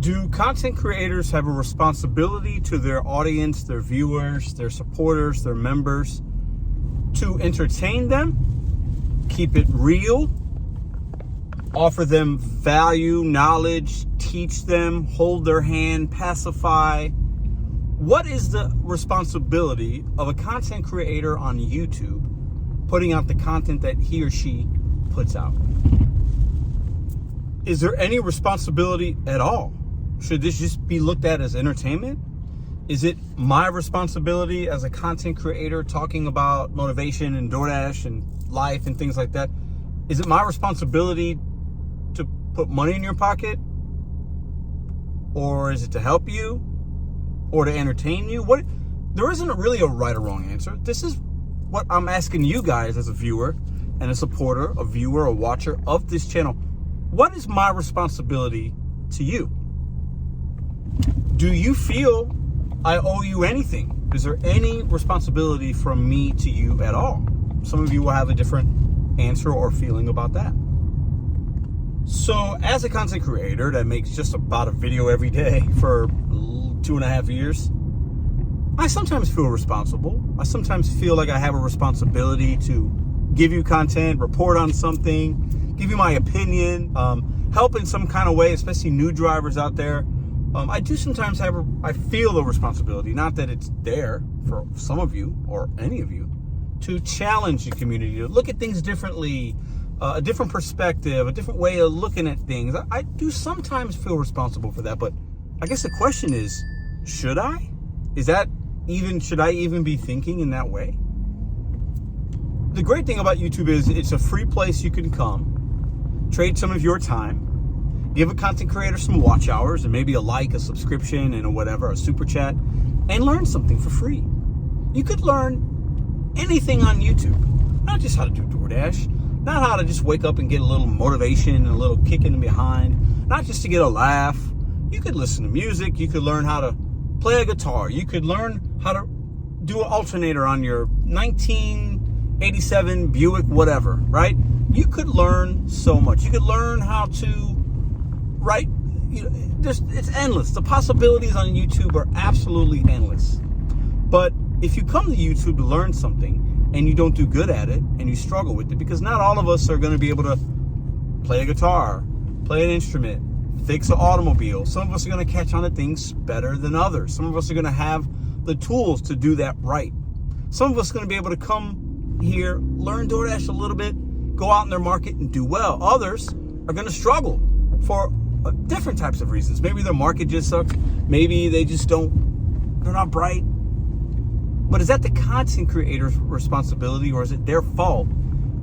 Do content creators have a responsibility to their audience, their viewers, their supporters, their members, to entertain them, keep it real, offer them value, knowledge, teach them, hold their hand, pacify? What is the responsibility of a content creator on YouTube putting out the content that he or she puts out? Is there any responsibility at all? Should this just be looked at as entertainment? Is it my responsibility as a content creator talking about motivation and DoorDash and life and things like that? Is it my responsibility to put money in your pocket? Or is it to help you? Or to entertain you? There isn't really a right or wrong answer. This is what I'm asking you guys as a viewer and a supporter, a viewer, a watcher of this channel. What is my responsibility to you? Do you feel I owe you anything? Is there any responsibility from me to you at all? Some of you will have a different answer or feeling about that. So as a content creator that makes just about a video every day for 2.5 years, I sometimes feel responsible. I sometimes feel like I have a responsibility to give you content, report on something, give you my opinion, help in some kind of way, especially new drivers out there. I do sometimes I feel the responsibility, not that it's there for some of you or any of you, to challenge the community, to look at things differently, a different perspective, a different way of looking at things. I do sometimes feel responsible for that, but I guess the question is, should I? Should I even be thinking in that way? The great thing about YouTube is it's a free place you can come, trade some of your time, give a content creator some watch hours and maybe a subscription, and a super chat, and learn something for free. You could learn anything on YouTube, not just how to do DoorDash, not how to just wake up and get a little motivation and a little kick in the behind, not just to get a laugh. You could listen to music. You could learn how to play a guitar. You could learn how to do an alternator on your 1987 Buick, whatever, right? You could learn so much. You could learn how to write. It's endless. The possibilities on YouTube are absolutely endless. But if you come to YouTube to learn something and you don't do good at it and you struggle with it, because not all of us are going to be able to play a guitar, play an instrument, fix an automobile. Some of us are going to catch on to things better than others. Some of us are going to have the tools to do that right. Some of us are going to be able to come here, learn DoorDash a little bit, go out in their market and do well. Others are going to struggle for different types of reasons. Maybe their market just sucks. Maybe they're not bright. But is that the content creator's responsibility, or is it their fault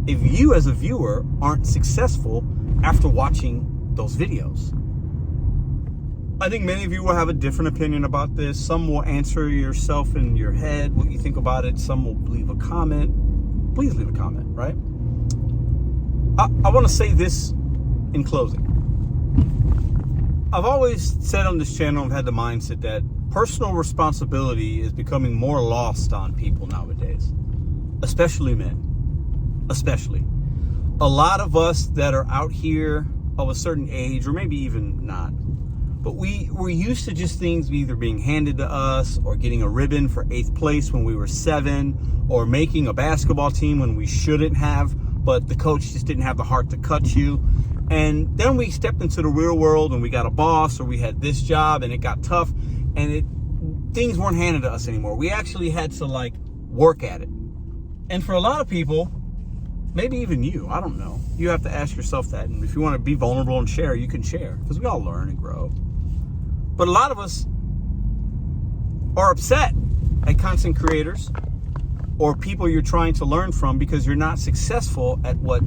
if you as a viewer aren't successful after watching those videos? I think many of you will have a different opinion about this. Some will answer yourself in your head what you think about it. Some will leave a comment. Please leave a comment, right? I want to say this in closing. I've always said on this channel, I've had the mindset that personal responsibility is becoming more lost on people nowadays, especially men. Especially. A lot of us that are out here of a certain age, or maybe even not, but we're used to just things either being handed to us, or getting a ribbon for 8th place when we were 7, or making a basketball team when we shouldn't have, but the coach just didn't have the heart to cut you. And then we stepped into the real world and we got a boss, or we had this job and it got tough, and things weren't handed to us anymore. We actually had to work at it. And for a lot of people, maybe even you, I don't know, you have to ask yourself that. And if you want to be vulnerable and share, you can share, because we all learn and grow. But a lot of us are upset at content creators or people you're trying to learn from because you're not successful at what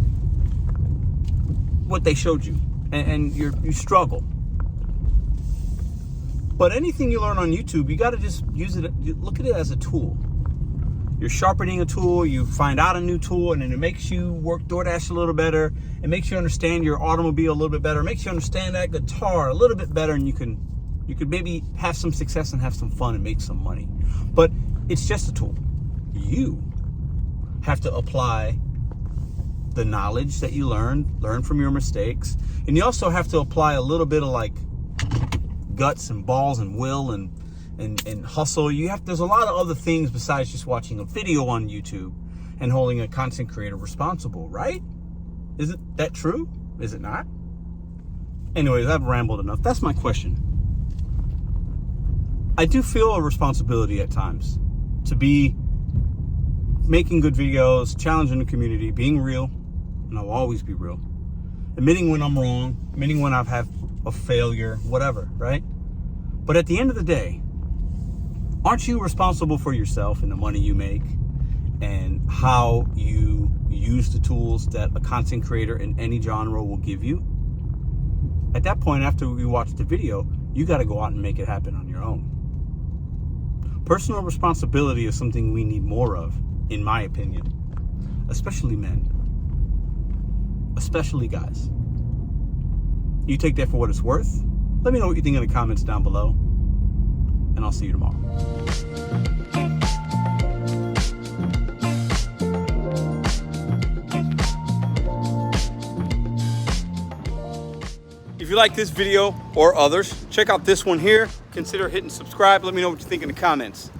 they showed you, and you struggle. But anything you learn on YouTube, you got to just use it, look at it as a tool. You're sharpening a tool, you find out a new tool, and then it makes you work DoorDash a little better. It makes you understand your automobile a little bit better. It makes you understand that guitar a little bit better, and you could maybe have some success and have some fun and make some money. But it's just a tool. You have to apply the knowledge that you learn from your mistakes, and you also have to apply a little bit of guts and balls and will and hustle. There's a lot of other things besides just watching a video on YouTube and holding a content creator responsible, right? Isn't that true? Is it not? Anyways, I've rambled enough. That's my question. I do feel a responsibility at times to be making good videos, challenging the community, being real, and I'll always be real. Admitting when I'm wrong, admitting when I've had a failure, whatever, right? But at the end of the day, aren't you responsible for yourself and the money you make and how you use the tools that a content creator in any genre will give you? At that point, after you watch the video, you got to go out and make it happen on your own. Personal responsibility is something we need more of, in my opinion, especially men, especially guys. You take that for what it's worth. Let me know what you think in the comments down below, and I'll see you tomorrow. If you like this video or others, check out this one here. Consider hitting subscribe. Let me know what you think in the comments.